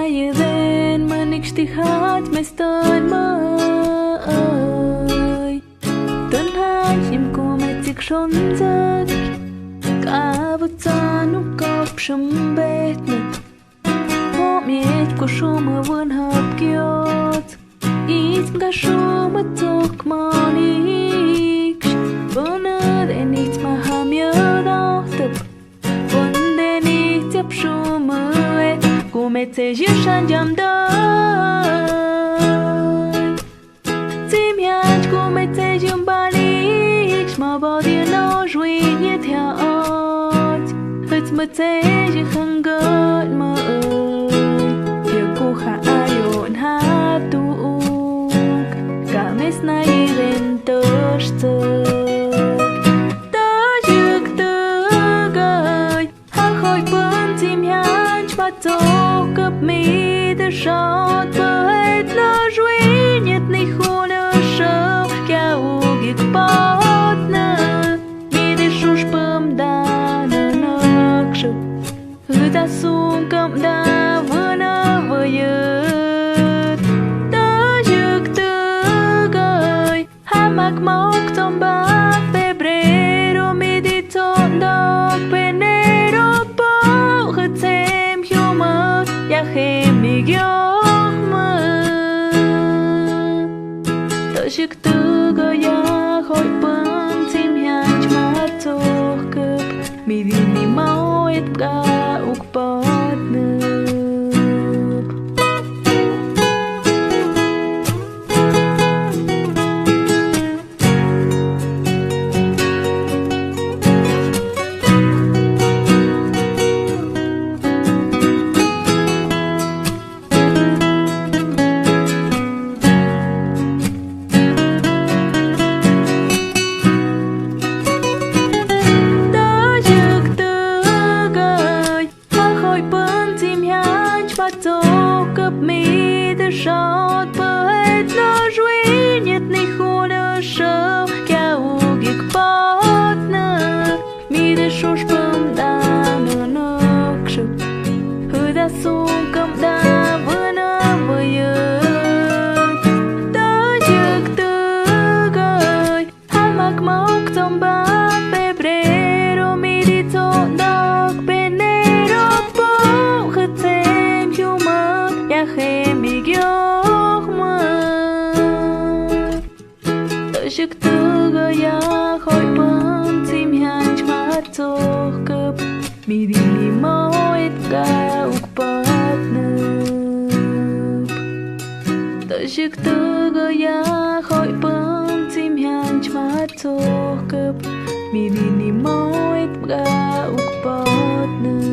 je ven, maar niks die gaat me staan mai. Dan haat je kom met ik schon zeg, ka wat aan op kop schon bet met. Om je het ko schon me won hap giot, iets ga schon me toch maar niks. Wanneer en niets maar ham je dacht op, wanneer niets heb schon me. Met ze je shan jam dai Tim haj ko met ze jum balik ma ba die no jui nie theo ot het met ze je khang got ma Điều cô khá ayon ha tu Cả mes na even tớt Ta dược tư gơi Ha khôi bơn tim haj ba tô mi de shot but la joie niet ni khona show ka u gik partner mi de shush pum da na nak shu hu da sum kam da vana vayet ta juk tu gai ha mak mok tom ba febrero mi di ton dog penero po khatem human ya khem mi gyok ma ta shik tu go ya khoi pang tim hang chma to kup mi di mi mau et ga uk pat nup to cấp mi de shot but la joie niet ni khona show ka u gik partner mi de shosh pum da no no kshu hu da sum kam da vana vaya ta juk tu gai ha mak mok tom ba febrero mi di ton dog benero po khate khem mi gyok ma ta shik tu ga ya khoi pang tim hang chma to kup mi di mi mau et ga uk pat nup ta shik tu ga ya khoi pang tim hang chma to kup mi di mi mau et ga uk pat nup